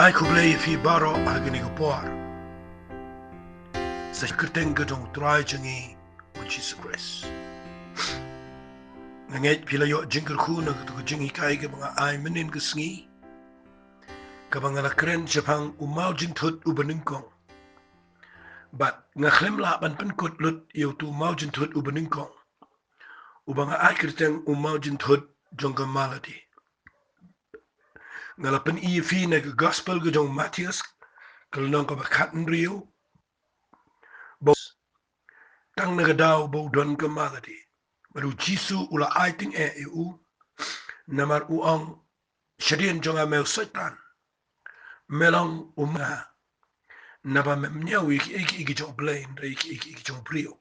Ai ku Blei fi baro agni ko por. Sa kerteng gedong try jengi Jingshakri. Nganget pila yo Jingshakri na ko jengi kai ke mga ai menin ke sngi. Ka mga keren Jepang Mawjynthut ubeningkong. Bat ngakhlem la ban pen kot lut yo tu Mawjynthut ubeningkong. Ubanga ai kerteng Mawjynthut jongga maladi. Ngalapen I fi na gospel gedong Matthias kalnong ka bakaten rio. Tang nagadao bo don ka maladi. Baru Jisu ula aiting EU namar uang syadien jonga mel setan melong umna naba memnyau iki jong Blei iki jong brio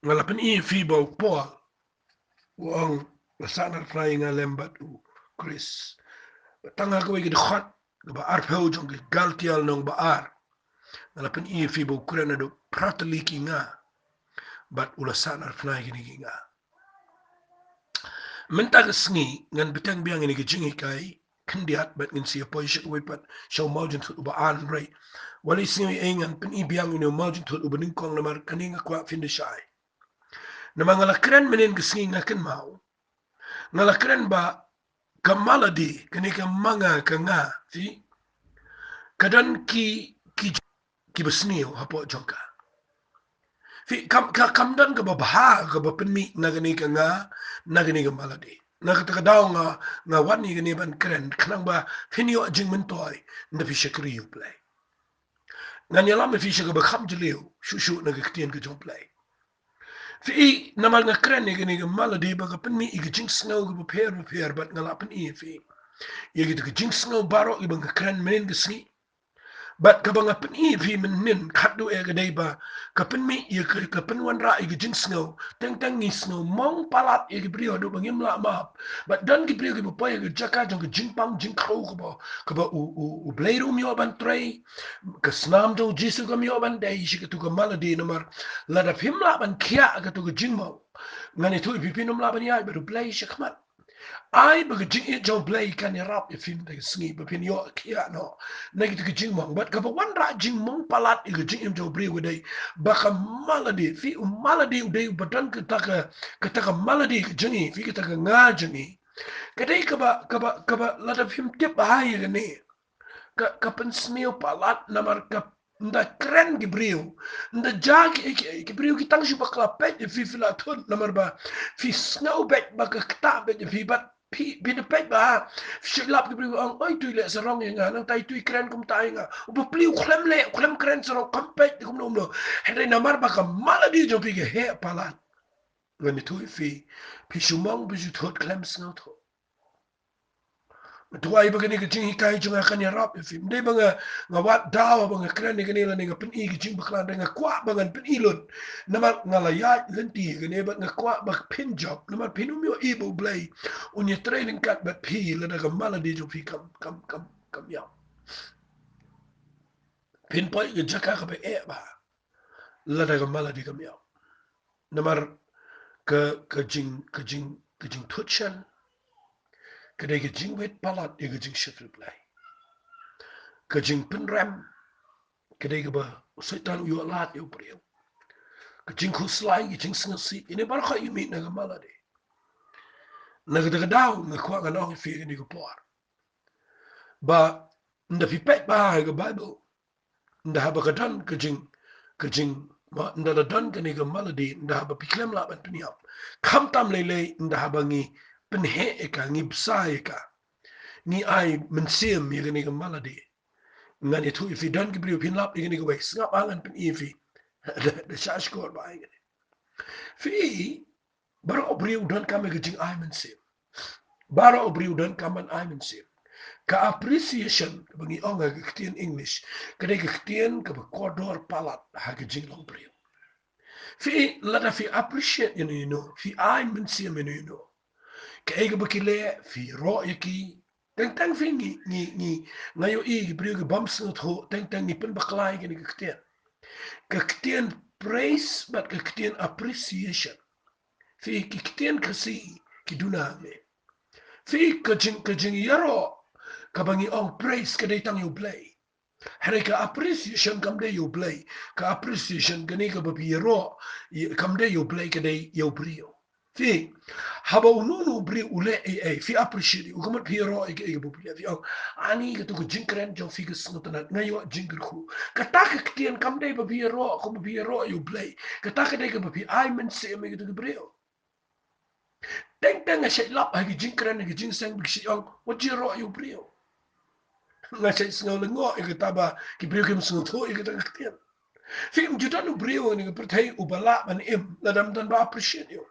ngalapen I fi bo Paul uang basana flying lembat u Chris tanga ko iki khot ba arpeu jong galtial nong ba ar ngalapen I fi bo kurena do prateli nga bat ula sana flying ini nga Mentag sngi ngan betang biang ini gejingi kai kendiat bat ngin sia poi shik wipat show Mawjynthut uba an rai wali sngi engan pen I biang ini Mawjynthut uba ningkong namar kaninga kwa findishai nama ngala keren menen gesngi ngaken mau ngala keren ba kamaladi kanika manga kanga fi kadan ki besnio hapo jongka fi kamdan ka babaha ka bapenmi nagani ka nga nagani ka maladi nakatagadaw nga wani gani ban kren kanang ba finyo jing mentoy na fi shakri yu Blei nganyala me fi shaka ba kham jliu shushu nagaktian ka jong Blei fi namal nga kren ni gani ka maladi ba ka penmi I jing snow ka per bat ngalapan I fi yagi ka jing snow baro ibang ka kren men gesni But kabang apen I fi menin kadu gadai ba kapen mi kapen wan ra jing snow teng ni snow mong palat brio do bangim la map but dan brio ki boy jaka jong jing pang jing khau ka ba u Blei ru mio ban tray ka snam do Jisu ka mio ban dai shi ka tu ka maladi namar la da phim la ban khia ka tu ka jing mo ngani tu pi pinum la ban ya ba Blei shi khmat ai ba jing e jong Blei kan rap e film de sngi ba pin yo kia no nagi to jing mong but ka ba wan ra jing mong palat e jing em jong Blei wedai ba ka maladi fi maladi udai badan ka ta ka maladi ka jingi fi ka ta ka nga jingi ka dai ka ba la da film tip hai ne ka pen smeo palat namar ka nda keren Gibril nda jag Gibril ki tang shu bakla pet fi la thun namar ba fi snow bet ba ka ta bet fi bat Pin pet ba silap Gibril ang oi tu le sarong nga nang tai tu keren kum tai nga uba pliu klem keren sarong kampet kum no hele namar ba ka maladi jo pi he palat ngani tu fi shumang bi ju thot klem snow tho tuai ba gani jing hikai junga kan ya rap fi dei ba nga wat daw ba nga kren ni gani la nga pen I jing baklan nga kwa ba ngan pen ilun nama ngala ya lenti gani ba nga kwa ba pin job nama pinum yo ibo Blei unya training kat ba pi la da maladi jo fi kam ya pin poi ga jaka ka ba e ba la da maladi kam ya namar ka jing tuchan kadai ka jing wet palat e ka jing shifri Blei ka jing pen ram kadai ka ba setan yo lat yo brio ka jing khu slai ka jing singa si ini bar kha yumi na ka maladi na ka daga daw na kwa ka no fi ni ka por ba nda fi pet ba ka Bible nda ha ba ka dan ka jing ma nda la dan ka ni ka maladi nda ha ba piklem la ban pniap kham tam le nda ha ba ngi penhe ka ngi bsa ka ni ai mensim mi ka ni ka maladi ngani tu if dan ki brio pin lap ni ka wek ngap angan pen fi the shash kor ba ngi fi baro brio dan ka me ka jing ai mensim baro brio dan ka man ai mensim ka appreciation bangi onga ka ktien English ka de ka ktien ka ba kodor palat ha ka jing long brio fi la da fi appreciate you know fi ai mensim you know ka ega bakile fi ro yaki teng fi ni ngayo I brio ka bams no tho teng ni pen baklai ka ni ka ktien praise but ka ktien appreciation fi ki ktien kasi ki duna me fi ka jing yaro kabangi ong praise kadai tang you Blei. Hari ka appreciation kamde you Blei, ka appreciation gani ka babiro kamde you Blei kadai you brio. Fi haba ununu bri ule fi appreciate u kamat piro e bublia fi ani ka tu jinkren jo fi ka snutana ngayo jinkru ka ta ka ktien kamde babiro ko babiro you Blei ka ta ka dai ka babi ai men se me ka brio. Teng nga lap hagi jinkren hagi jinseng biksi ong wajiro you brio. Nga sngaw lengo e taba ki brio kim snuto e ka ktien. Fi judan brio ni ka pertai ubala man ladam dan ba appreciate you.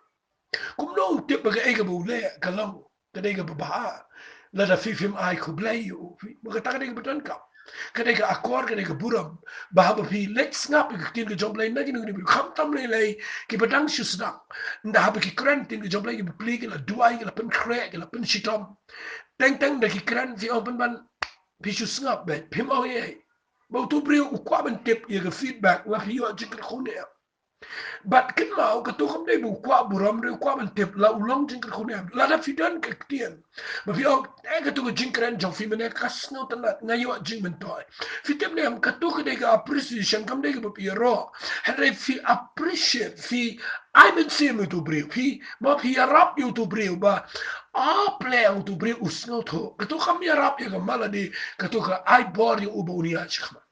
Kum no tip baga ega bule kalang kadai ga babaha la da fifim ai ku Blei you baga ta kadai ga betan ka kadai ga akor kadai ga buram bahaba fi let's ngap ga tin ga job Blei na gini ni kham tam le ki bedang susdak nda haba ki kran tin ga job Blei ga pli ga la duai ga la pen kre ga la pen shitom teng da ki kran fi open ban fi susngap be pim o ye ba tu brio u kwa ben tip ye ga feedback wa fi yo jikr khone But kin mau ka tu kam dei bu kwa buram de kwa man tip la ulong jing ko ne la da fidan ka tien ba fi ok ka tu jing kran jong fi mene kas no tan na yo jing men toy fi tem ne am ka tu ka dei ka appreciation kam dei ka pi ro ha fi appreciate fi I been see me to brio fi ma fi rap you to brio ba a play out to brio usno to ka tu kam ya rap ya ka maladi ka tu ka I bor you ubo ni a chkhma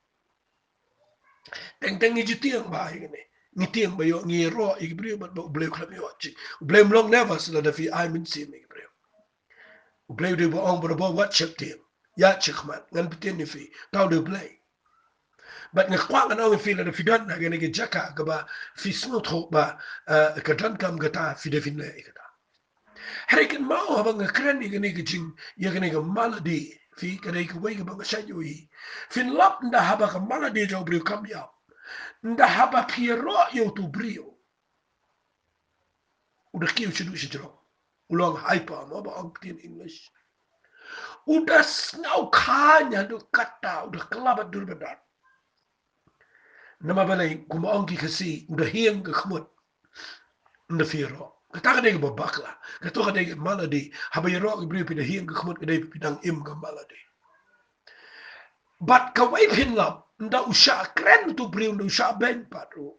teng ni jitiang ba ne ni tiang ba yo ni ro i brio ba Blei klam yo chi Blei mlong never so da fi I min si mi brio Blei de ba ong ba what chip tiang ya chikman ngan pitien ni fi taw de Blei but nga kwa nga ong fi la da fi dan na ga jaka ga ba fi smooth ho ba ka dan kam ga ta fi de fin le ga ta hari kan mau ha ba nga kran ni ga jing ya ga maladi fi ka dei ka wei ga ba ga sha yo yi fin lap nda ha ba ka maladi jo brio kam ya nda haba piero yo tu brio udah kiu chidu chidro ulong hyper mo ba in English udah snau kanya do kata udah kelabat dur benar nama balai kuma ongi kasi udah hiang ke khmut nda fiero kata ka dei babakla kata ka dei maladi haba yero brio pida hiang ke khmut kadai pidang im ka maladi but ka wai pin lap nda usha kren tu brio nda usha ben patro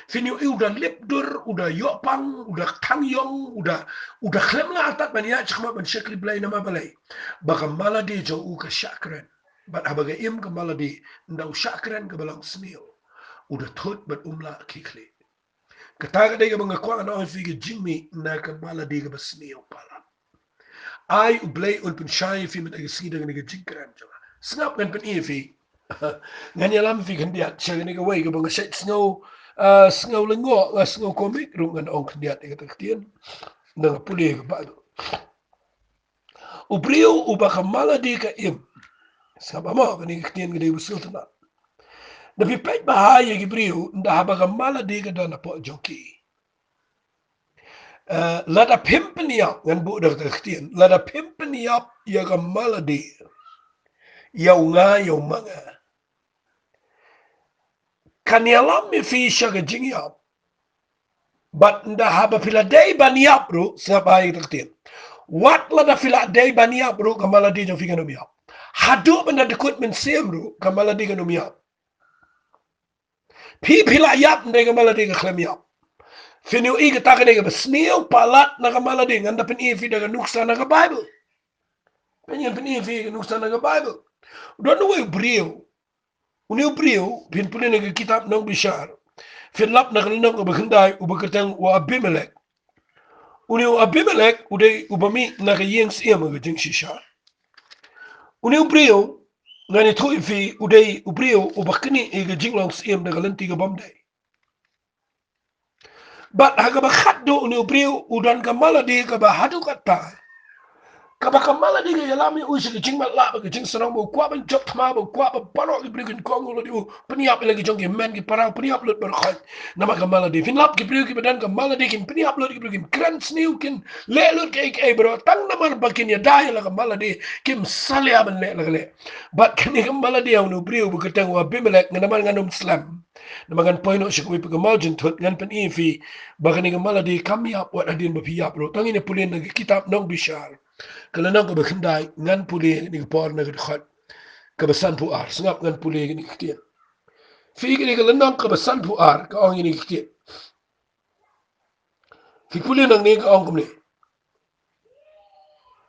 Fini udah lepdur, udah yopang, udah tangyong, udah klem lah atat bania cakap ban Jingshakri Blei nama Blei. Baka maladi jauh ke syakren. Bat abaga im ke maladi, ndau syakren ke balang smil. Udah tut bat umla kikli. Kata kadai ke mengakuan orang figi jingmi na ke maladi ke basmil pala. Ai u Blei un pun syai fi met agasi dengan ke jingkran jawa. Snap kan pen fi. Nganya lam fi kan dia cakap ni ke wei ke bang set snow sngaw lengo sngaw komik rungan ong kdiat e ktien nang puli ka ba u brio u ba kamala di ka im saba ma ni ktien gde usultana da bi pet ba ha ye brio nda ba kamala di ka dana po joki la da pimpni up ngan bu da ktien la da pimpni up ya kamala di ya nga yo manga kanyalam mi fi shaga jingyap but nda haba pila day baniap bro saba ye ktien What la da fila day bania bro kamala di jo figa no miap. Hadu benda dekut men sem bro kamala di no miap. Pi pila yap ndai kamala di klem yap. Finu i ka taka nega besneo palat na kamala di nganda pen i fi daga nuksa na ka Bible. Penyen pen i fi nuksa na ka Bible. Udah nuwe brio. Uni brio pin pulin nega kitab nang bishar. Fin lap na kalinang ka bakandai ubakatang wa Abimelech. Uni Abimelech uday ubami na ka yengs iya mga Jingshakri. Uni brio ngani tu fi udai ubrio ubakini iga jinglong siem daga lenti ga bamdai. But haga bakaddo uni ubrio udan kamala di ka bahadu kata. Kabakamala di ga yalami usi ga jingmat la ga jing sarang mo kwa ban jok tama mo kwa ba paro gi brigin kongo lo di peniap lagi jong gi men gi parang peniap lot bar khat nama kamala di finlap gi brio gi badan kamala di kin peniap lot gi brigin kran sniu kin le lot ke bro tang namar bakin ya dai la kamala di kim salia ban le la le but kini kamala di unu brio bu ketang wa Abimelech nganaman nganum slam namagan poino sikwi pa Mawjynthut ngan pen ifi bakani kamala di kami ap wat adin ba piyap bro tangin pulin nag kitab nong bishar Kalau nak berkendai ngan pulih ni por nak dekat kebesan puar sengap ngan pulih ni ketian. Fi ni kalau nak kebesan puar ka ong ni ketian. Fi pulih nang ni ka ong kumni.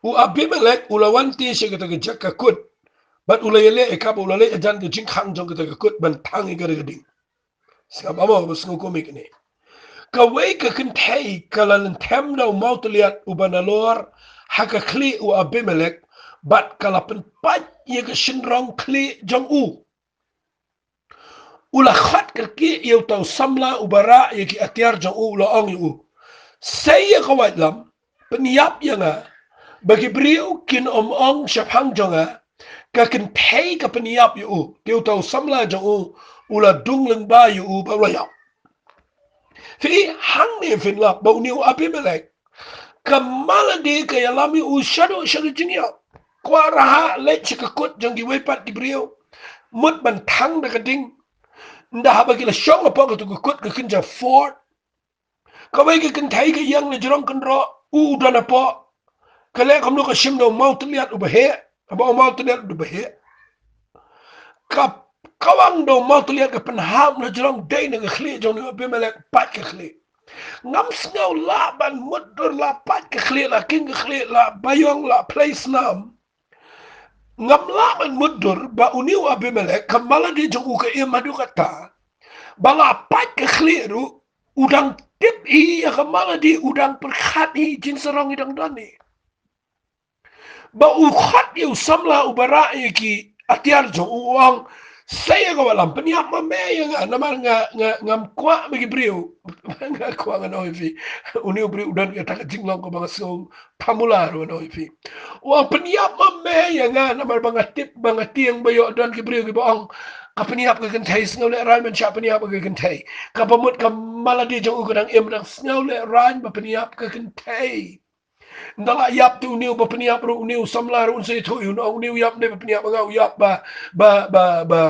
U Abimelek ulawan ti se kata ke jakakut. Bat ulayele ekap ulale ajan ke jingkhang jong kata kekut ban tangi ka geding. Sengap amo besngu komik ni. Kawai ka kentai kalan tem dau mau terlihat ubanalor haka kli u Abimelek bat kalapen pat ye ke shinrong kli jong u. Ula khat kerki ye tau samla ubara ye ki atiar jong u la ong u. Saya kawat lam peniap yang bagi beriu kin ong syafhang jonga ka kentai ka peniap yu ye tau samla jong u ula dung leng ba yu ba rayap. Fi hang ni fin lap bau ni Abimelek kamala di kaya lami u shadow jinia kwa raha le chikakut jang di wepat di beriu mut ban thang da kading nda haba kila shong apa ka tu kut ka kinja fort kawai ka kintai ka yang na jirong kan ro u dan apa kale kamno ka shim do mau tliat u bahe aba mau tliat u bahe ka kawang do mau tliat ka penham na jirong day na ka khli jong ni Abimelek pat ka khli ngam sngau la ban mudur la pat ke khli la king ke khli la bayong la place nam ngam la ban mudur ba uniu Abimelek kamala di jong ke imadu kata bala pat ke khli ru udang tip I ya kamala di udang perkhat I jin serong idang dani ba u khat yu samla ubara ki atiar jong uang saya ko walam peniap mamaya nga naman nga ngam kwa bagi brio nga kwa nga no ifi uni brio udan ka jinglong ko mga song pamularo no ifi wa peniap mamaya nga naman mga tip mga tiang bayo dan ki brio ki baong ka peniap ka kentay sngaw le ran man siya peniap ka kentay ka pamut ka maladi jong ugadang imnang sngaw le ran ba peniap ka kentay ndala yap tu uniu ba peniap ru uniu samlar un se tu uniu yap ne ba peniap ngau yap ba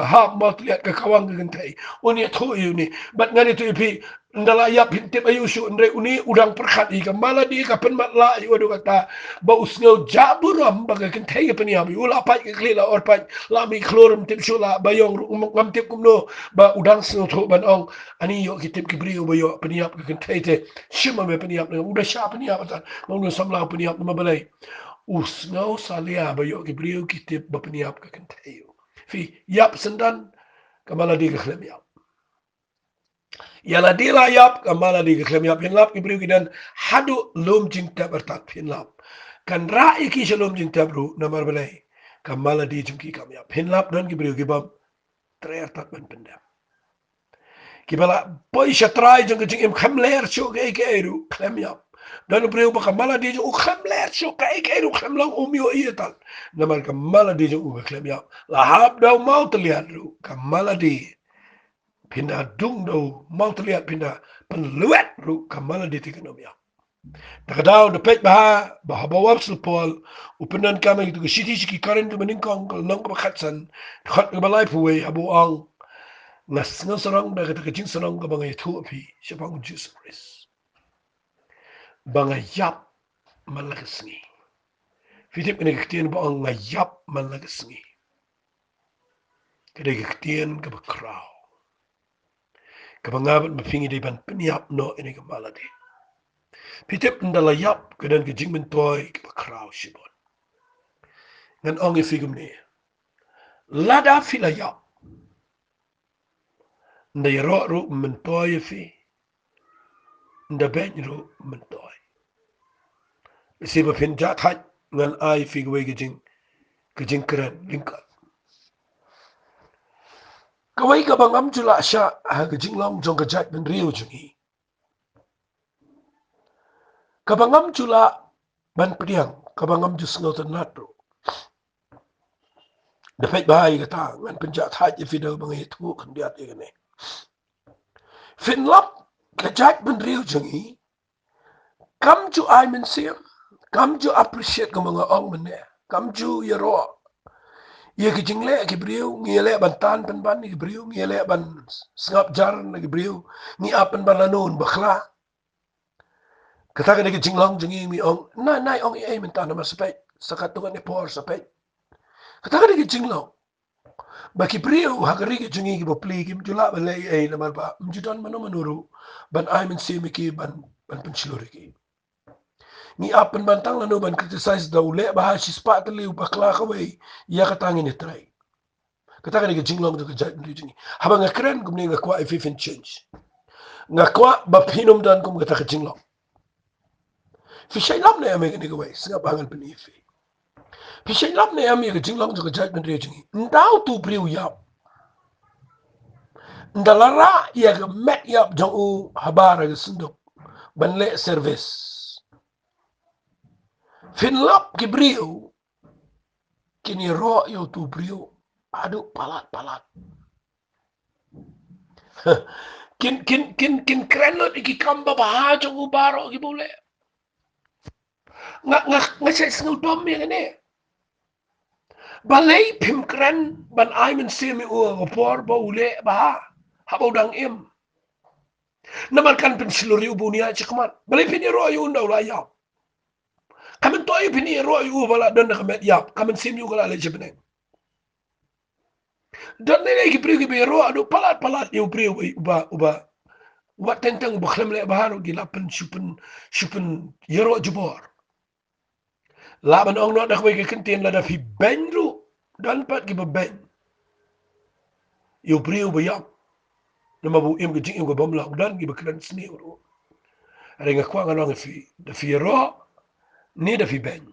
hap ma liat ka kawang ka gentai uni tu ni bat ngani tu ipi ndala yap hintip ayu su ndre uni udang perkhat I ka mala di ka pen mat la I wadu kata ba usngau jaburam ba ka gentai ka peniap ula pat ka kli la or pat la mi klorum tip su la bayong ru ngam tip kumno ba udang snau tu ban ong ani yo ki tip ki brio ba yo peniap ka gentai te shima me peniap udah sha peniap ta ngau samla peniap nama Blei usngau salia ba yo ki brio ki tip ba peniap ka gentai fi yap sendan kamala di ka klem yap yala di la yap kamala di ka klem yap hin lap ki brio ki dan hadu lom jing tab artat hin lap kan ra ki shalom jing tab ru namar Blei kamala di jum ki kam yap hin lap dan ki brio ki bam tre artat ban pendam ki bala boy shatrai jong jing im khamler chu ke ru klem yap dan beriu bakamala di jo khamler chu ke ru khamlang umio ietal namar kamala di jo klem yap lahap dau mau terlihat ru kamala di pindah dung dau mau terlihat pindah penluat ru kamala di tikanom yap takadau de pet bah bawap sulpol upenan kami itu siti siki karen tu meningkong long ka khatsan khat ka balai puwe abu ang nas sarang da ka kajing sarang ka bangai thu api siapang Jesus Christ bangayap malagasngi. Fitip kena kektian baang ngayap malagasngi. Kada kektian ka bakraw. Kabangabat mapingi di ban peniap no ini kamaladi. Fitip ndalayap kadan ka jingmen toy ka bakraw sibon. Ngan ong ifigum ni. Lada filayap. Ndayaro ru mentoy fi. Ndabeny ru mentoy. Siba pinjat haj ngan ai figwe gejing keren lingkat. Kawai ka bangam jula sya ha gejing long jong kejat ben riu jungi. Kabangam jula ban pediang kabangam jus ngotan natro. Dapat bahai kata ngan pinjat haj video bangai tu kan dia ni. Finlap kejat ben riu jungi. Kam ju ai men siam. Kam ju appreciate ka mga ong mene. Kam ju yaro. Ia ke jingle ke beriu ngile bantan penban ke beriu ngile ban sengap jar ke beriu ngi apen ban lanun bakhla Katakan ni jinglong jingi mi ong nai ong ai minta nama sepet sakatungan ni por sepet. Katakan ni jinglong baki priu hakari ki jingi ki bopli ki mjula balai ai nama ba mjudan mano manuru ban ai min si miki ban pensiluri ki. Ni apen bantang lanu ban criticize da ule bah si spa tali bakla kawai ya katangi ni try. Katakan ni jinglong tu kejat ni jingi. Haba ngakren kumni ngakwa if even change. Ngakwa bapinum dan kum kata jinglong. Fishay lam na yami ni kawai singa bangal penifi. Fishay lam na yami ka jinglong tu kejat ni jingi. Ndau tu priu yap. Ndalara ya ka met yap jong u habara ka sunduk. Banle service. Finlap ki priu kini ro yo tu priu. Aduh palat. kin keren lo iki kamba bahajo ubaro ki bule. Nga say single dom mi ngene. Balay pim keren ban ay min simi u ngopor ba ule baha. Habaw dang im. Naman kan pensiluri ubunia cikaman. Balay piniro yu unda ula yap. Kamen toy piniro yu bala dan kamet yap. Kamen simi u kala le jebene. Dan nene ki priu ki biro adu palat yu priu uba wat tentang bakhlem le baharo gilapen supen yero jubor. Laban ong no dak wege kentin la da fi benru dan pat ki ben. Yu priu bayam. Nama bu im ke jing im ke bamla dan ki bekran sni uru. Ada ngakwa ngalong fi da fi ro ni da fi ben.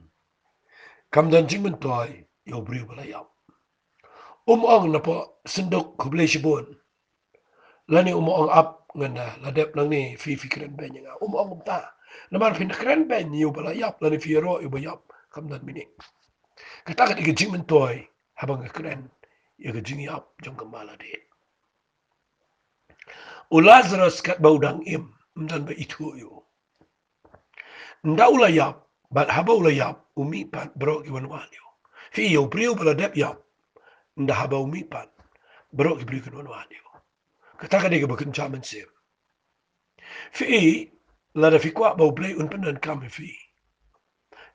Kam dan jing men toy yu priu balayam. Ong napa sendok kublai shibon. Lani ong up ngana ladep nang ni fi kren ben nga. Ong ta. Namar fi kren ben yu balayap lani fi ro yu bayap. Kam dan mini. Kata kat jing men toy habang kren ya ke jing yap jong kemala de. O Lazarus kat baudang im mdan ba itu yu. Nda ula yap bat haba ula yap umi pat bro ki wan wan yu. Fi yu priu baladep yap nda haba umi pat bro ki priu ki wan wan yu. Kata kat bakin chaman sim. Fi la fi kwa bau Blei un pendan kam fi.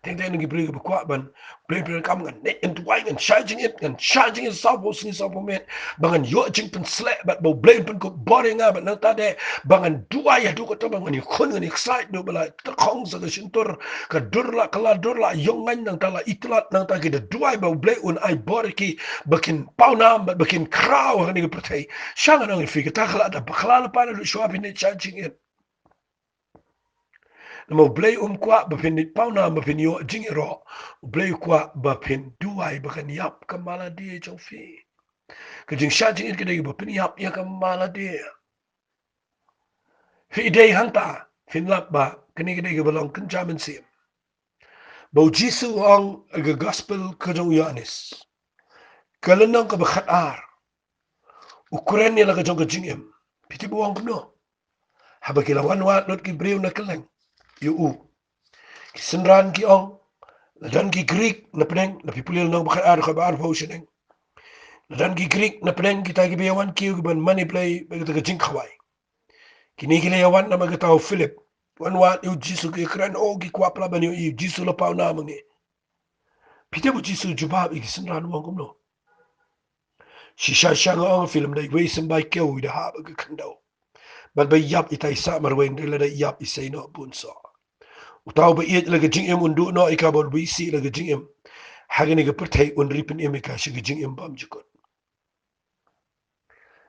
Teng ngi Blei ke kwa ban Blei kam ngan net and wine and charging it sapo sini sapo met bangan yo jing pen slap bat bau Blei pen ko boring nga bat nang tade bangan dua ya du ko to bangan kon ngan excite do bala ta khong sa sintur ka durla kala durla yong ngan nang tala itlat nang ta ki de dua bau Blei un ai boriki bakin paunam bat bakin kraw ngi pertai shanga nang fi ka ta khala da bakhala pa na shwa bin charging it. Mo Blei kwa bapin pau na bapin yo jing ro Blei kwa bapin duai bakan yap kamala dia jong fi ke jing sha jing ke dei bapin yap ya kamala dia fi dei hanta fin lap ba kini ke dei balong kan jamin sim bo jisu ong ge gospel ke jong Yohanes kalenong ke bakhat ar ukuran ni la ke jong ke jing em piti buang kuno habakila wan wat not ki breu na keleng yu u senran ki ong dan ki Greek na peneng na pipulil nang bakal ar khabar po seneng dan ki Greek na peneng kita ki biyawan ki ban money play bagata ka jing khawai kini ki leyawan na magataw Philip wan wat yu jisu ki kran o ki kwa pla ban yu jisu la pau na mangi pite bu jisu jubab ki senran wang kumno shisha shanga ong film dai we sem bai keu da ha ba ka kandau ban bai yap itai sa marwen de la da yap isai no bunso utaw ba iet la ka jing em undu no ikabon bi si la ka jing em hagani ga pertai un ripin emika shi jing em bam jikot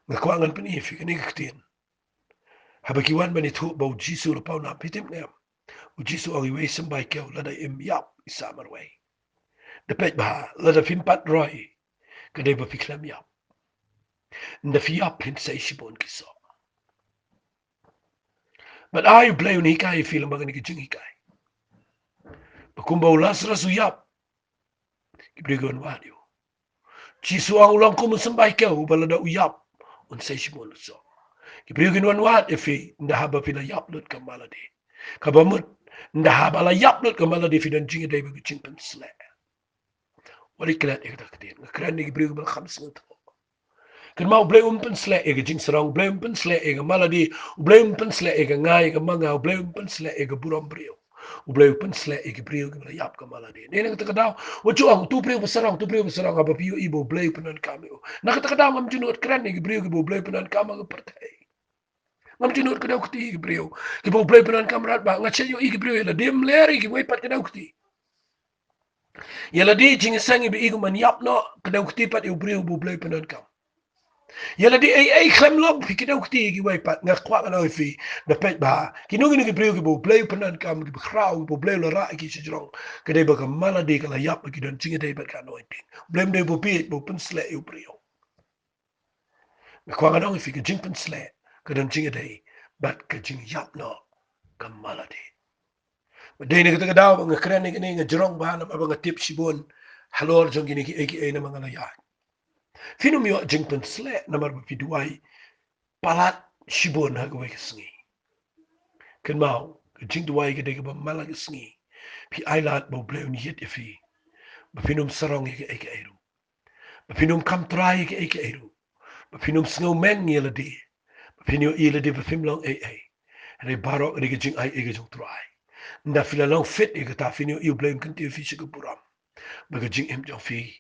nga kwangan pen ifi kani ktin habaki wan bani thu bo jisu la pau na pitim ne u jisu agi we sem bai keu la da em yap isamar we de pet ba la da fim pat roi ka de ba fiklam yap nda fi yap pin sai shibon kiso but ai Blei ni kai film bagani ki jing kai bakumba Lazarus u yap ibrigon wadio jisu ang ulang kum sem bai keu bala da u yap un sai shibon so Ibrigin wan wat ifi nda haba fina yaplut kamala di. Kabamut nda haba la yaplut kamala di fidan jingi day bagi jing pen sle. Wali klat ekta ktin. Ngakran ni ibrigin bal khams ngato. Kan mau Blei pensle ega jing serang Blei pensle ega maladi Blei pensle ega ngai ega manga Blei pensle ega buram brio Blei pensle ega brio ke yap ke maladi ne kata kadau wacu ang tu brio besarang apa piu ibu Blei penan kami nak kata kadau ngam junut keren ega brio ke Blei penan kami ke partai ngam junut kadau kuti ega brio ke Blei penan kamrat ba ngache yo ega brio la dem leri ke wei pat kadau kuti yala di jing sangi bi ega man yap no kadau kuti pat ega brio Blei penan kam Yala di ay klem log fi kidau kti ki wai pat nga kwa kana fi na pet ba kinu ni ki priu ki bo play panan kam ki kraw bo play la ra ki chijrong kede ba ka mala de kala yap ki don chinga de ba ka no tin blem de bo pi bo pen sle u priu nga kwa kana fi ki jing pen sle ka don chinga de bat ka jing yap no ka mala de ba de ni ka daw nga kren ni nga jrong ba na ba nga tip sibon halor jong ni ki ay na mga na ya Fino mi jing pen sle na mar ba piduai palat shibon ha gwe sngi ken mau jing duai ke de ba malang sngi pi ailat bo ble ni yet fi ba finum sarong ke eru ba finum kam trai ke eru ba finum snow men ni la di ba finio i la di ba fimlong re baro re ke jing ai ke jong trai nda fila long fit ke ta finio i ble kan ti fi shi ke puram ba ke jing em jong fi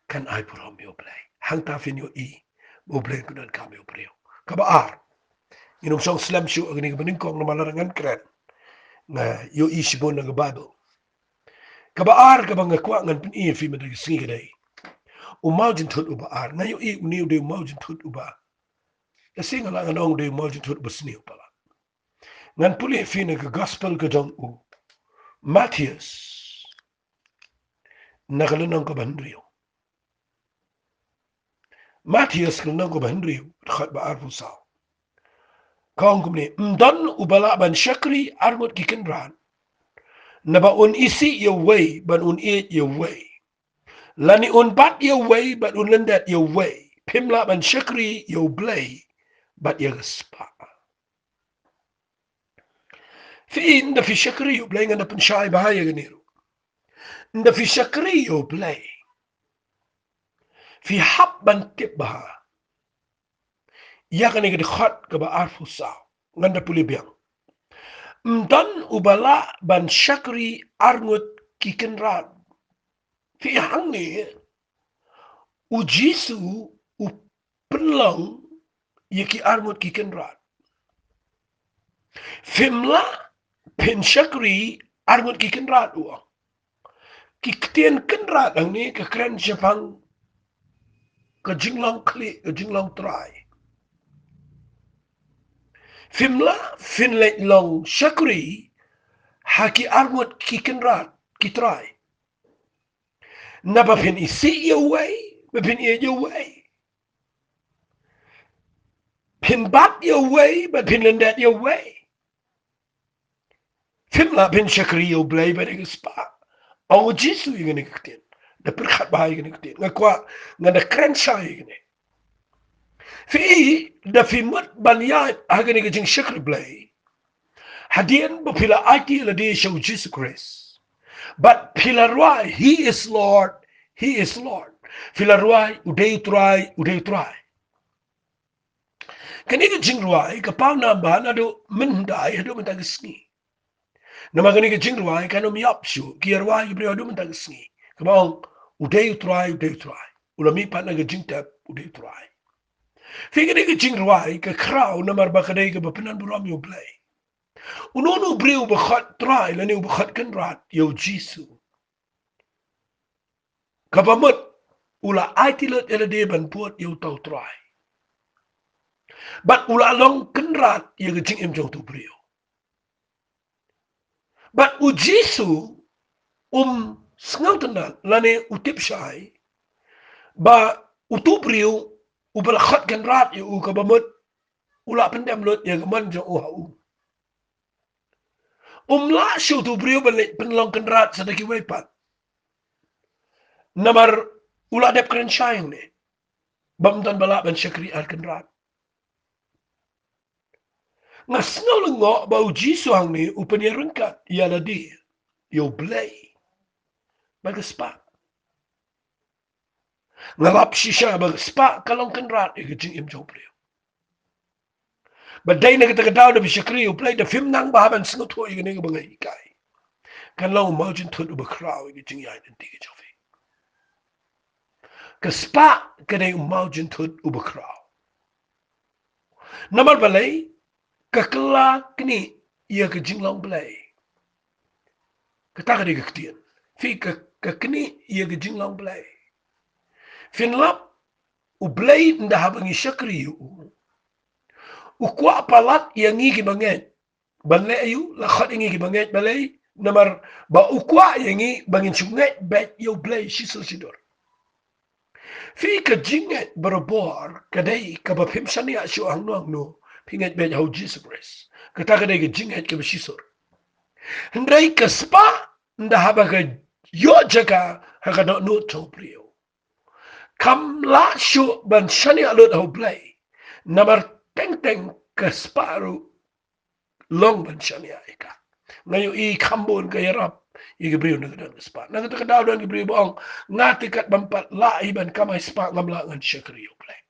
kan ai puram yo ble hang ta finio i bo ble kan kam yo bre ka ba ar Inom song slam shu agni baning kong na malarangan kren na yo isibon na Bible. Kabaar ka bang kwa ngan pin i fi madag singi dai. O Mawjynthut uba ar na yo i uniu de Mawjynthut uba. Ya singa la nganong de Mawjynthut uba sniu pala. Ngan puli fi na gospel ka jong u Matthias nakalanong ka bandriyo. Matthias kalanong ka bandriyo khat ba arfu sao. Kaong kumni mdan ubala ban shakri armut kikenran. Na ba un isi your way, but un eat your way. Lani un bat your way, but un lendat your way. Pimla ban shakri your blei, but your spa. Fi inda fi shakri your blei ngana pen shai bahaya ganiru. Inda fi shakri your blei. Fi hap ban tip baha. Ya kani gadi khat ka ba arfu sao. Nganda puli biang. Mdan ubala ban shakri arngut kikenran. Fi hang ni ujisu u penlang yaki armut ki kenrat. Fimla pen shakri armut ki kenrat uang. Ki ketien kenrat ang ni ke keren Jepang ke jinglang kli ke jinglang try. Fimla finlet long shakri haki armut ki kenrat ki try. Napa pen isi your way, pen your way. Pin bat your way, but pin lendat your way. Fimla pin shakri your blay, but it is spa. Ang jisu yung nagkitin. Na perkat bahay yung nagkitin. Nga kwa, nga na krensya yung nagkitin. Fi, na fimut banyat, haga nga Jingshakri Blei. Hadian ba pila ati la di siya Jesus Christ. But pila ruay, He is Lord, He is Lord. Pila ruay, uday try. Kaniga jing ruay, kapaw namba, na do menday, hado mentagisni. Na magani ka jing ruay, kano miyapsyo, kaya ruay, ibriyo hado mentagisni. Kabang, uday try. Ulami pa na jing tap, uday try. Fika ni ka jing ruay, ka kraw na marbakaday ka bapinan buram yung Blei. Unono briw bakhat try, lani bakhat kan rat, yo Jisu. Kapamot, ula aitilot elade ban puat yo tau try. But ula long kan rat, yo ka jing imjong tu briw. But u Jisu, sngeltenan, lani utip syai, ba utubriu ubalakhat kan rat yu kabamut ula pendam lut ya gaman jo hau la shu tubriu balik penlong kan rat sadaki wepat namar ula dep kren syang ne bamtan balak ban syakri al kan rat ngasnol ngo ba uji suang ni upanya rengkat ya ladi yo Blei bagaspa Ngalap shisha ba spa kalong kenrat e jing im jo priu. But day na kita kadaw na bishakri u play the film nang bahaban snut ho igani ga bangai kai. Kan long Mawjynthut u bakraw e jing yai nanti ga jofi. Ka spa kadai Mawjynthut u bakraw. Namar balai ka kala kini ia ka jing long Blei. Ka ta ka de ka fi ka kini ia ka jing long Blei. Fin lap u Blei nda habangi shakri u kwa palat yang ngi banget banle ayu la khat ngi banget balai namar ba u kwa yang ngi bangin sungai bet yo Blei shisul sidor fi ka jinget barabor kadai ka ba phim sania shu ang no pinget bet ho Jesus Christ kata kadai ka jinget ka shisur ndai ka spa nda haba ka yo jaga ha ka no to prio kam la shu ban sania lut ho Blei namar teng ke separuh long ban shania ika ngayo I kambon ke yarap I gibriu na kadang spa na kata kadaw dan gibriu boong ngati kat bampat la iban kamay spa ngamla ngan shakri Blei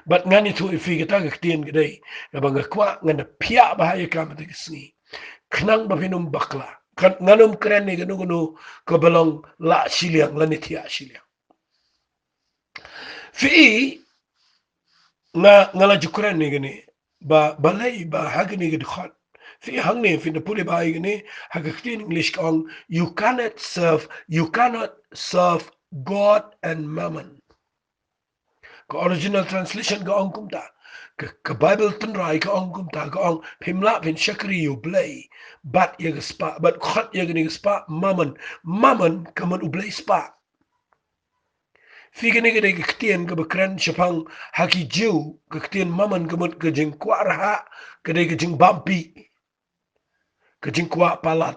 but ngani tu ifi kita gaktian gede ngabang gakwa ngana pia bahaya kama tigisngi knang bapinum bakla kan nganum keren ni ganu kebalong la siliang lanitia siliang fi ngala jukuran ni gani ba balai ba hagni gid khat fi hangne fi the puli ba gani hagaktin English kong you cannot serve God and mammon ka original translation ka ong kumta ka Bible tunrai ka ong kumta ka ong pimla pin shakri you Blei but ya spa but khat ya gani spa mammon kaman u Blei spa fi gani gani ktian ka bakran shapang haki jiu ka ktian maman gamut ka jing kwarha ka dai ka jing bampi ka jing kwa palat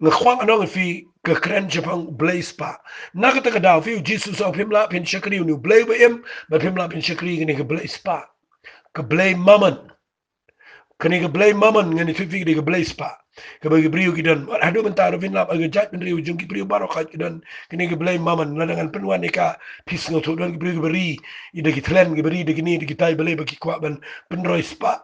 nga khwang anong fi ka kran shapang Blei spa na ka taka daw fi Jesus au pimla pin shakri nu Blei ba im ba pimla pin shakri gani ka Blei spa ka Blei maman kani ka Blei maman ngani fi ka Blei spa ka bagi beriu kidan hadu mentaro finlap aga jat beriu jung ki beriu barokat kidan kini ka Blei maman na dengan penuan ika pis ngoto dan ki beriu beri ida ki tlen ki beri de kini ki tai Blei bagi kwa ban penroi spa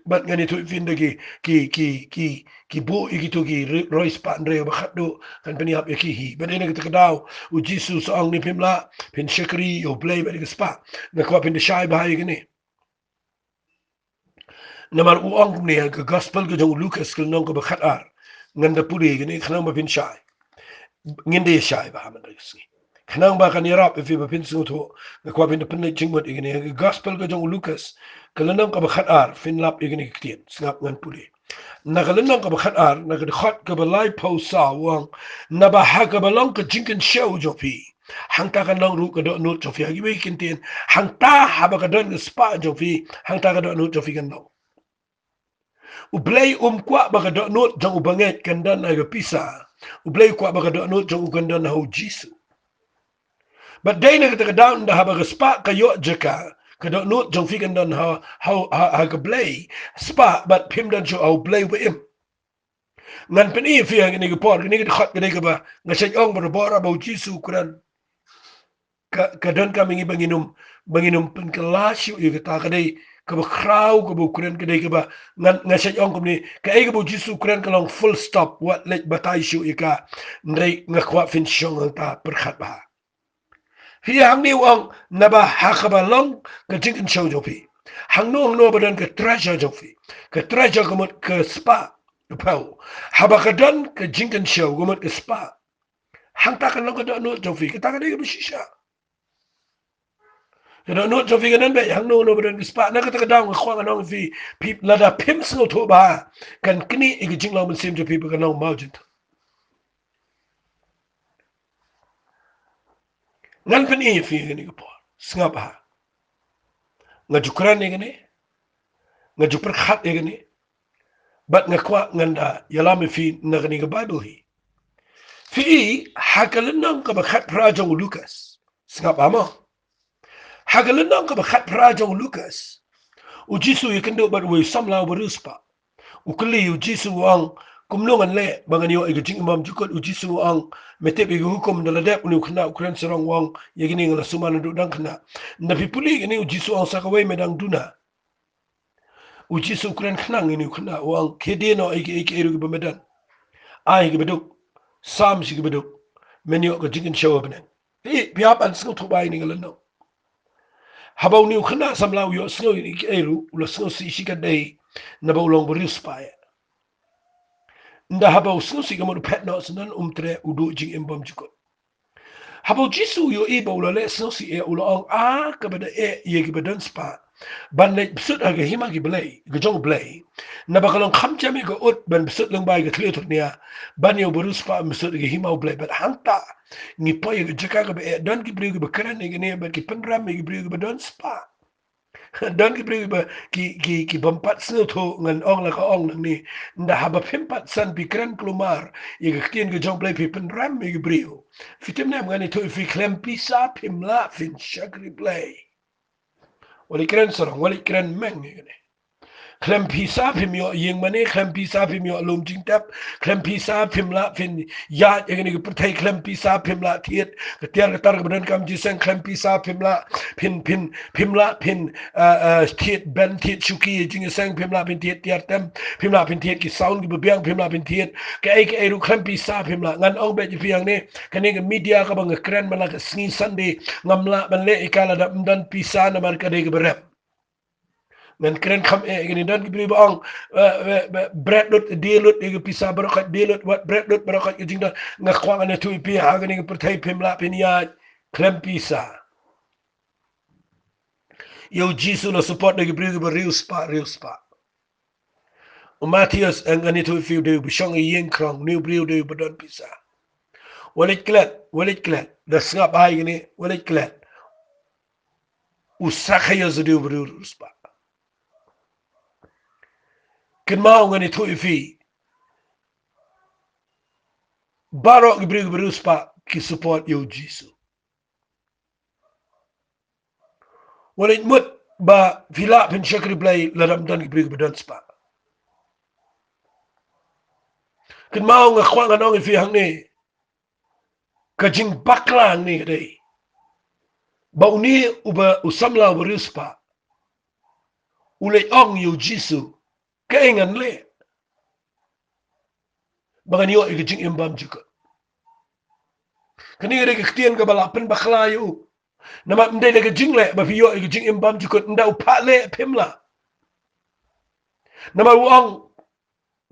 bat ngani tu fin de ki bo iki tu ki roi spa ndre ba khatdo kan peniap ya ki hi ban ina kita kadaw u Jesus ang ni pimla pin shakri o Blei ba ki spa na kwa pin de shai bahai gini namar uang ni ke gospel ke jong Lucas ke nong ke bakhat ar nganda puri gini khnang ba pin shai nginde shai ba man risi khnang ba kan yarap if ba pin su tho ke kwa pin pen jingmot gini ke gospel ke jong Lucas ke nong ke bakhat ar fin lap gini kitien snap ngan puri na ke nong ke bakhat ar na ke khat ke ba lai po sa wang na ba ha ke ba long ke jinken show jo pi hang ta kan long ru ke do not jo fi gi wi kintien hang ta ha ba ka don ke spa jo fi hang ta ka do not jo fi kan long u Blei kwa baka do not jang ubanget kandan na pisa u Blei kwa baka do not jang kandan ho Jesus but day na kita down da haba spa kayo jaka ka do not jang fi kandan ha ka Blei spa but pim dan jo au Blei wa im ngan pen I fi ni por ni khat ni ka ba nga sa ong ba bora ba Jesus kuran ka don ka mingi banginum pen kelas yu ka ta ka dei ka ba kraw ka ba kuran ka dei ka ba nga sa ong kom ni ka ai ka ba Jesus kuran ka long full stop what let batay shu ika ndai nga kwa fin shong ta perkhat ba hi hang ni wang na ba ha ka ba long ka jing show jo pi hang no ba don ka treasure jo fi ka treasure ka mot ka spa pau ha ba ka don ka jing show ka mot ka spa hang ta ka long ka do no jo fi ka ta ka dei ka shisha kada no to fi ganan be hang no badan spa na kata kadang khwang anong fi pip lada pim sno to ba kan kini igi jinglaw mun sim to people kan no Mawjynthut ngan pen I fi gani ko snga ba nga jukran ni gani nga jupar khat ni gani bat nga kwa nganda yalami fi na gani ga Bible hi fi hakalin nang ka ba khat projong Lucas snga ba mo hagalin nang ka ba khat projong Lucas u jisu ikan do bat we samla baruspa u kli u jisu ang kumlongan le banganyo igajing imam jukot uji suang metep igu hukum daladep uni khna ukren serong wang yegini ngala suman du dang khna na pipuli gini uji suang sakawai medang duna uji su ukren khna ngini khna wang kedeno igi eru bemedan ai gi beduk sam shi gi beduk menyo ga jingin show benen biap an sing thubai ni ngala no habau ni khna samlau yo snow igi eru ulo snow si shi ka dei na bawlong borius pa nda habau snow si ga mo pet no sanan umtre udu jing imbam jukot habau jisu yo e bawla le snow si ulo ong ka bada ye gi bedan spa ban le besut aga hima gi Blei gejong Blei na bakalong khamchami go ut ban besut lang bai ga thletur nia ban yo borus pa besut ga hima Blei ban hangta ni poy ga jaka ga don gi Blei ga kran ni ne ban ki penram gi Blei ga don spa don gi Blei ba ki bampat sno tho ngan ong la ka ong nang ni nda haba pempat san bi kran klumar ye ga kien gejong Blei pi penram gi Blei fitem na ngani to fi klem pisa pimla fin Jingshakri Blei wali keren sorong wali keren meng ni gane klem pisa pim yo yeng mane klem pisa pim yo lum jing tap klem pisa pim la fin ya yeng ni pertai klem pisa pim la tiet ketiar ketar kemudian kam jiseng klem pisa pim la pin la pin tiet ben tiet chuki jing seng pim la pin tiet tiar tem pim la pin tiet ki sound ki bebiang pim la pin tiet ke ru klem pisa pim la ngan ong be jiang ni kane ke media ka bang keren mala ke sni sunday ngamla ban le ikala da mdan pisa na mar ka de ke berep men keren kam gini dan gibri baong bread dot delut igi pisa barokat delut wat bread dot barokat gijing dan ngakwang ana tu ipi ha gini pertai pimla pinia klem pisa yo jisu no support de gibri gibri real spa o Matthias ngani tu ipi de bishong yen krong new brio de badon pisa walit klet da snap hai gini walit klet usakha yo zudu brio spa ken mau ngani tu ipi barok gibri spa ki support yo jisu walit mut ba vila pin Jingshakri Blei ladam dan gibri bedan spa ken mau nga kwang anong ifi hang ni kajing baklang ni dei ba uni uba usamla berispa ule ong yo jisu kaingan le bangan yo ikajing imbam juga kani re kitian ka bala pen bakla yo nama mde le kajing le ba fi yo ikajing imbam juga nda upa le pimla nama uang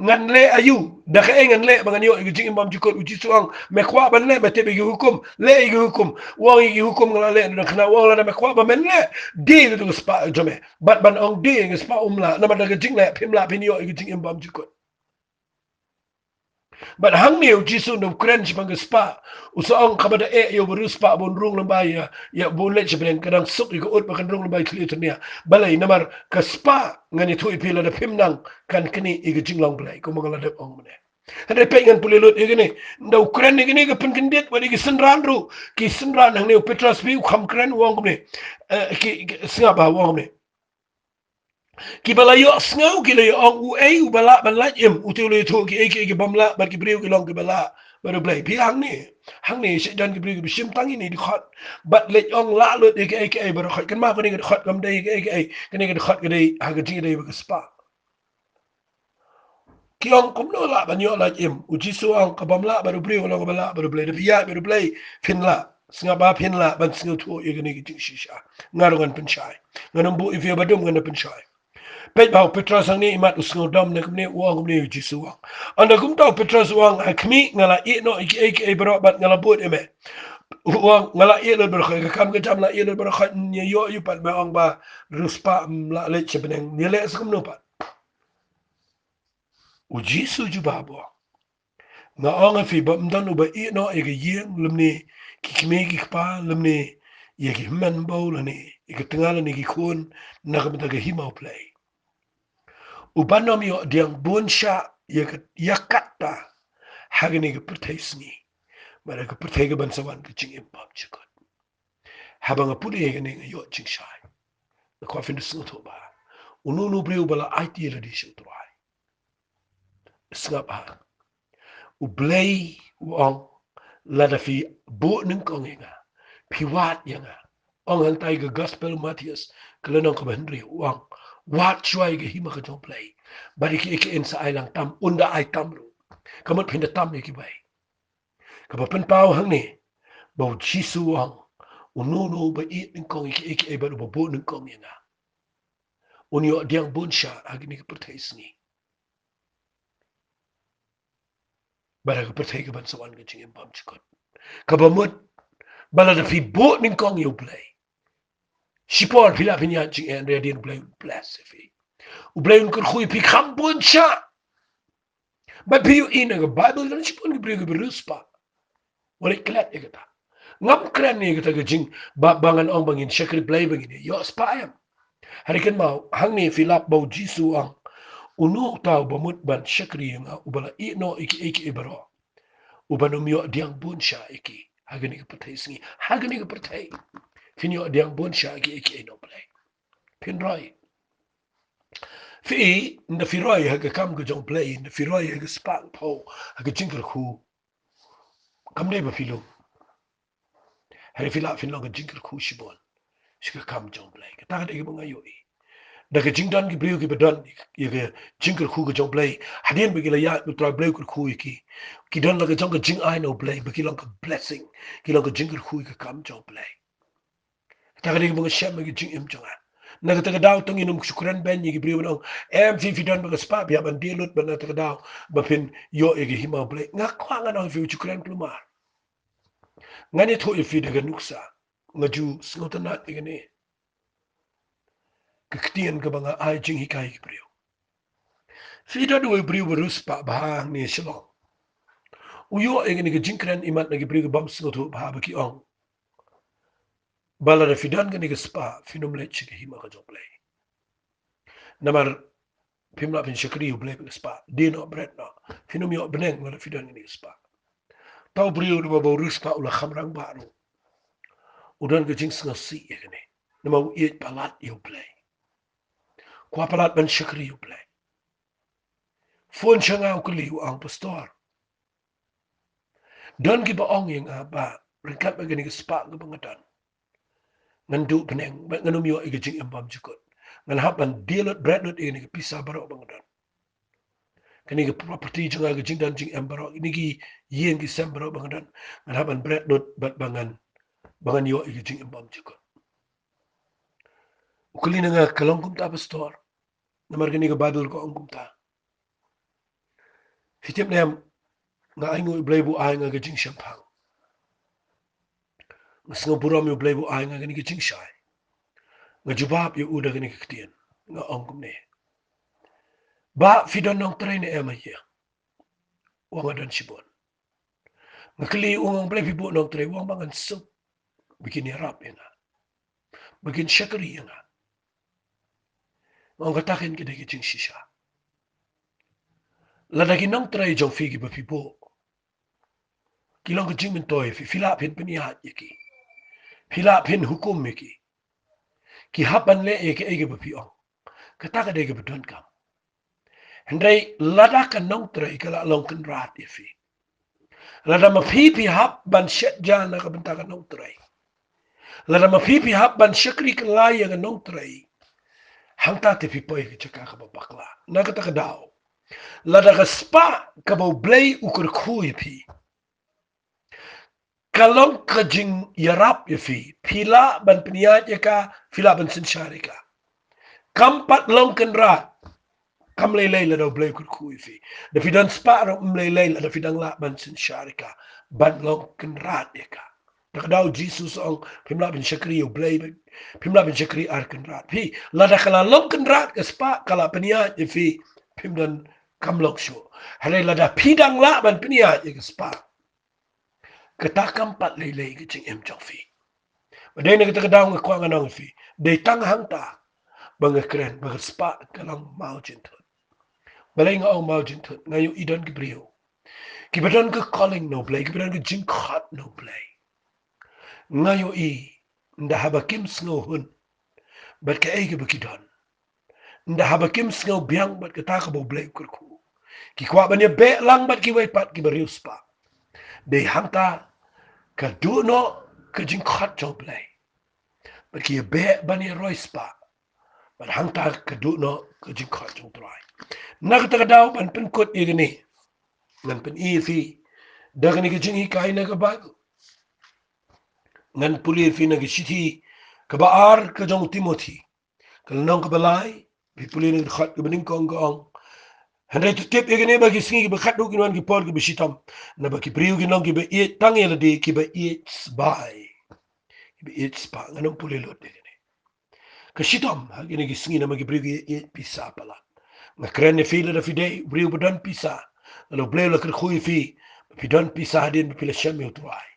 ngan le ayu da ka ngan le bangan yo igi jing imam jukot uji suang me kwa ban le mate igi hukum le igi hukum wong igi hukum ngala le na kana wong la me kwa ba men le de du spa jome bat ban ong de igi spa umla na ma da jing le pim la pin yo igi jing imam jukot bat hang ni uji su no kren chi bang spa usong kabada yo beru spa bon rung lambai ya bon le chben kadang suk igi ut bakan rung lambai kli tnia balai namar ka spa ngani tu ipila da pim nang kan kini igi jing long Blei ko mangala de ong mene hande pengen pulilut igini nda ukren igini ga pen kindet wadi ki senran ru ki senran hang ne petras bi kham kren wong ne ki singa ba wong ne ki bala yo snau ki le ong u e u bala ban la im u tu le tu ki ki bamla bar ki briu ki long ki bala bar Blei pi hang ni se dan ki briu ki sim tangi ni di khot bat le ong la lut ki bar khot kan ma ko ni ki khot gam dei ki ni ki khot ki dei ha ga ji dei ba spa kiong kumno la banyo la im uji suang kabam la baru bri wala kabala baru Blei dia baru Blei fin la singa ba fin la ban singa tu ye gani ki shisha ngarongan penchai nganam bu if ye badum ngana penchai pet bau petras ni imat usngo dom ne kumne uang kumne uji suang anda kum tau petras uang akmi ngala i no iki bro bat ngala bot eme uang ngala i le ber ka kam ka jam la i le ber kha ni yo yu pat ba ong ba ruspa la le chebeng ni le skum no pat uji suju babo nga ong fi ba mdan uba i no e ga yeng lumni ki kme ki pa lumni ye ki man bo lani e ga tngala ni ki khun na ga ga hima Blei ubanom yo diang bunsha ye ga yakata hagani ga pertaisni mara ga pertaiga ban sawan ga jing impam chukot habanga puli ye ga ni yo jing shai ko fin su to ba ununu Blei bala IT la di shu trai snap ha u Blei uang lada fi bu ning kong inga pi wat yanga ong hang tai ga gospel Matthias kelenong ka Henry uang wat chuai ga hima ka jong Blei bari ki eke en sa ai lang tam unda ai tam ru kamot pinda tam ki bai ka ba pen pau hang ni bau jisu uang unono ba i ning kong eke e ba bu ning kong yanga unyo diang bun sha agni ka pertais ni bara ka pertai ka ban sawan ka chingem pam chikot ka ba mut bala da fi bu ning kong yo Blei Sipol pila pinya ching en redian Blei bless fi u Blei un kur khui pi kham bun sha ba pi in ga bible gan sipol ga brega beruspa wala klat e gata ngam kran ne gata ga jing ba bangan ong bangin shakri Blei bangin yo spayam harikan mau hang ni filap bau jisu ang unu tau bamut ban shakri nga ubala i no iki ibaro ubanum yo diang bun sha iki hagani ga patai singi hagani ga patai finyo diang bun sha iki no Blei pin roi fi na fi roi haga kam ga jong Blei na fi roi haga spak po haga jingkar khu kam ne ba filo hari fila fin lo ga jingkar khu shibon shika kam jong Blei ka ta ga mga yo daga jingdan ki Blei ki badan ga jingkar khu ga jong Blei hadien ba gila ya tra Blei kur khu ki don la ga jong ga jing ai no Blei ba ki long ka blessing ki long ga jingkar khu ka kam jong Blei ta ga mga shem ga jing im jong naga taga daw tong inum syukuran ben yigi Blei no fi don ba spa bi ban dilut ban taga daw ba pin yo yigi hima Blei nga kwa nga no fi syukuran plumar ngani to fi daga nuksa ngaju snotana igane kektian ka mga ai jing hikai ki Blei fi da do Blei berus pa ba ni shalom uyo igane ga jingkran imat nagi Blei bam snotu ba ba ki ong bala da fidan ga ni spa finum le chi hima ka jong Blei namar pimla pin shakri Blei ka spa dino bread no finum yo beneng wala fidan ga ni spa tau Blei do ba rus pa ula khamrang ba ro udan ga jing snga si igane nama u palat yo Blei kwa palat ban shakri yo Blei fon changa ku liu ang pastor don ki ba ong yang ba ringkat ba gani spa ga bangatan ngan du peneng ba nganum yo ga jing ambam jukot ngan haban dilot breadnut ini ga pisa baro bangatan kani ga property janga ga jing dan jing ambaro ini gi yen gi sem baro bangatan ngan haban breadnut bat bangan yo ga jing ambam jukot ukulina nga kalong kumta pastor namar gani ga badul ko ong kumta fitip nem nga aingo Blei bu ai nga ga jing shampang nga buram yo Blei bu ai nga gani ga jing shai nga jubab yo uda gani ka ktien nga ong kumne ba fidon nong train ema ye wang adan sibon nga kli ung Blei pibu nong train wang bangan sup bikin yarap nga bikin shakari nga wang katakin kita ga jing shisha ladagi nong train jong figi ba pibu kilong ka jing mentoy fi filapin penihat yaki filapin hukum yaki ki hapan le ege ba piong kata ka dege bedon kam hendai lada kan nong trai kala long kan rat ifi lada ma pipi hap ban shet jana ka benta ka nong trai lada ma pipi hap ban shakri kan laya ka nong trai hangta te pipoy ka chaka ka bakla na kata ka daw lada ka spa ka ba Blei ukur kui pi kalong ka jing yarap ifi pila ban peniat ka pila ban sensyari ka kampat long kan rat kam lelei la do Blei kur kui fi da fidan spa ro lelei la da fidang la ban sin sharika ban long kan rat ka da daw Jesus ong pimla bin shakri yo Blei pimla bin shakri ar kan rat fi la da kala long kan rat ka spa kala penia fi pimdan kam long sho hale la da pidang la ban penia ka spa kata kam pat lelei ka ching em chok fi badai na kita daw ng kwa nganong fi de tang hang ta bang kren bang spa kalang Mawjynthut Blei nga ang Mawjynthut ngayon idan ki Blei kibadan ka calling no Blei kibadan ka jingkhat no Blei ngayon nda habakim sngo hun bat ka ege bakidan nda habakim sngo biang bat ka taka bo Blei kurku ki kwa banya be lang bat ki wai pat ki bariu spa de hangta ka du no ka jing khat jo Blei bat ki be banya roi spa bat hangta ka du no ka jing khat jo trai nak ta daw ban pen kot igni nan pen i fi dagni ka jing hi kai na ka ba ngan puli fi na ka shiti ka ba ar ka jong Timothy ka nong ka balai bi puli na khat ka bening kong kong Henry tu tip igni ba ki singi ba khat du ki wan ki por ki bishitam na ba ki priu ki nong ki ba i tang yela di ki ba i sbai ki ba i spa nganong puli lot igni ka shitam ha gini ki singi na ma ki priu ki i pisa pala na kren ne fila da fide priu ba don pisa na Blei la kar khui fi pi don pisa din pi la shem yu tuai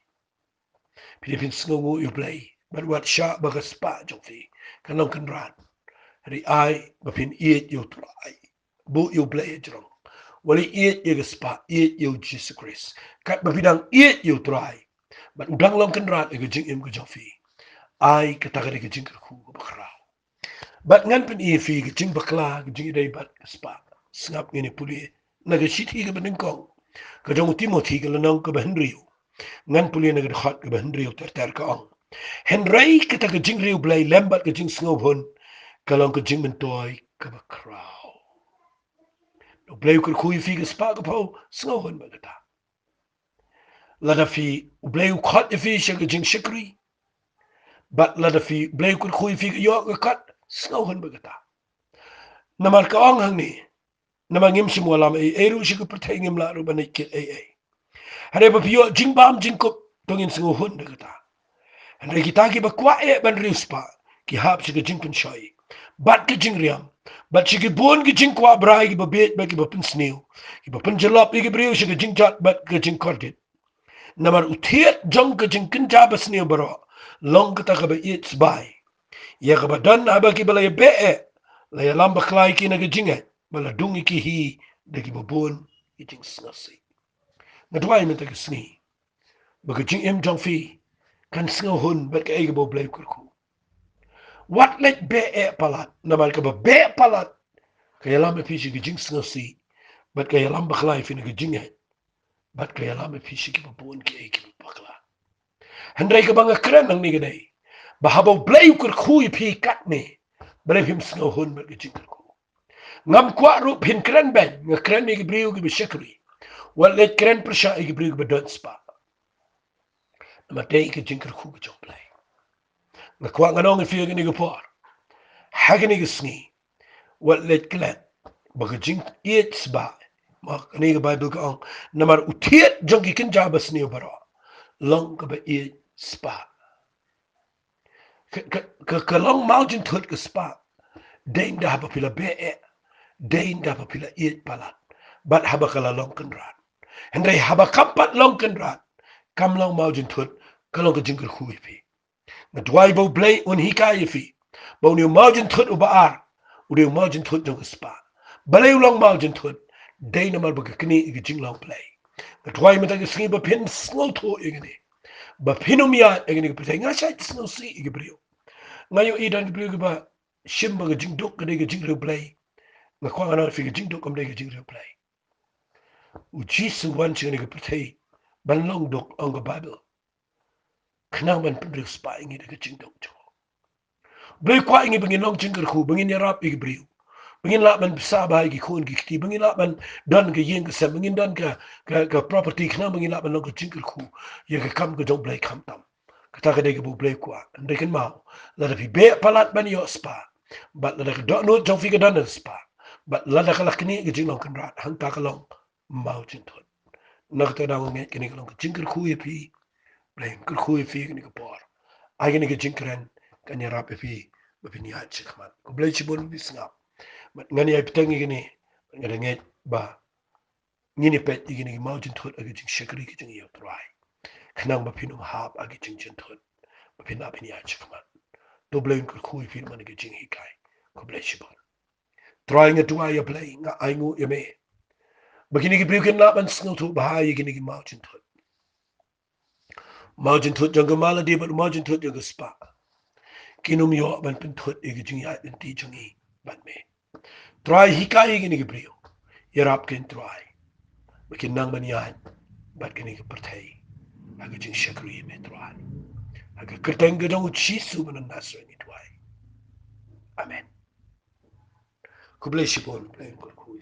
pi fin sngu yu Blei but what sha ba ka spa jong fi kanong kan ran ri ai ba fin i yu tuai bu yu Blei jong wali i yu spa i yu Jingshakri kat ba bidang i yu tuai but udang long kan ran e jing im ko jong fi ai ka ta ga jing ka khu ba khra but ngan pen i fi jing ba kla jing dai bat spa snap ngini puli na ga shit hi ga bening kong ka jong Timothy ka lanong ka Henry ngan puli na ga khat ka Henry ter ka ong Henry ka ta ka jing riu Blei lembat ka jing sngo hon ka long ka jing men toy ka ba kraw no Blei ka khu fi ka spa ka po sngo hon ba ta la da fi Blei khat fi shi ka Jingshakri but la da fi Blei ka khu fi ka yo ka khat sngo hon ba ta na mar ka ong hang ni na mangim si mo lam e ru si ko pertai ngim la ru banai kit ai hare ba pio jing bam jing ko tongin singo hun de kata hare kita ki ba kwa e ban rispa ki hap si ko jing pen shoi bat ki jing riam bat si ki bon ki jing kwa brai ki ba bet ba ki ba pen snew ki ba pen jalop ki brio si ko jing jat bat ki jing kordit namar utiet jong ki jing kin ja ba snew baro long kata ka ba it's by ya ka ba dan aba ki ba la be e la ya lamba klai ki na ki jinge bala dungi ki hi de ki babon ki jing snasi na dwai men ta ki sni ba ki jing em jong fi kan sngo hun ba ka ege bo Blei kurku what let be e palat na mal ka ba be palat ka ya lamba fi ki jing snasi ba ka ya lamba klai fi na ki jinge ba ka ya lamba fi ki babon ki ege bakla hendrai ka banga kren nang ni gidai ba habo Blei kurku fi kat ni ba le him sngo hun ba ki jing kurku ngam kwa ru pin kren ben nga kren ni gibriu gi Jingshakri wal let kren persha gi gibriu gi don spa ma dei gi jinkar khu gi Blei nga kwa nga nong fi gi ni gi por ha gi ni gi sngi wal let klen ba gi jink it spa ma ni gi bible ga ong na mar utiet jong gi kin jabas ni baro long ga ba it spa ka long Mawjynthut ga spa dei da ba pila be e dei da ba pila it palat bat haba kala long kan rat Henry haba kampat long kan rat kam long Mawjynthut kalong ka jingkar khui fi na dwai bo Blei un hikai fi bo ni Mawjynthut u baar u de Mawjynthut jong spa balai long Mawjynthut dei na mar ba kini ig jing long Blei na dwai mata ga singi ba pin sngo tho igni ba pinumia igni ga ptai nga sai sngo si ig brio ngayo idan brio ba shimba ga jing dok ga de ga jing Blei na kwa na fi ga jing dok kam de ga jing Blei u jisu wan chini ga ptai ban long dok on ga bible kana man pindri spa ingi de ga jing dok jo Blei kwa ingi bangin long jingkar khu bangin yarap ig brio bangin la man sa ba gi khun gi kti bangin la man don ga yeng ga sam bangin don ka property kana bangin la man long ga jingkar khu ye ga kam ga jong Blei kam tam kata ga de ga bu Blei kwa ndai kan mau la da fi be palat ban yo spa but la da ga no jong fi ga don spa but la da kala kini ga jing long kan rat hang ta ka long Mawjynthut nak ta da ngi kini ga long ga jingkar khu ye pi Blei kar khu ye fi ni ga por ai ni ga jingkran kan yarap fi ba fi ni ha chikman ko Blei chi bon bi snap ngani ay pitangi gini ngada nge ba ngini pet gini Mawjynthut agi Jingshakri ki jingi yotrai kanang ba pinu hab agi Jingshakri ba pin apini ya chikman do Blei ko khu fi man agi jing hikai ko Blei chi bon trying to ay Blei nga ay ngu yame bagini gi briu kin na ban sngo tu ba ha gini gi Mawjynthut jang mala di ba Mawjynthut jang spa kinum yo ban pin thut igi jingi ay bin ti jingi ban me try hikai gini gi briu yarap ken try makin nang manian bat kini ke pertai aga Jingshakri me try aga kerteng gedang uci su manan nasra ni try amen ku Blei sipon Blei ku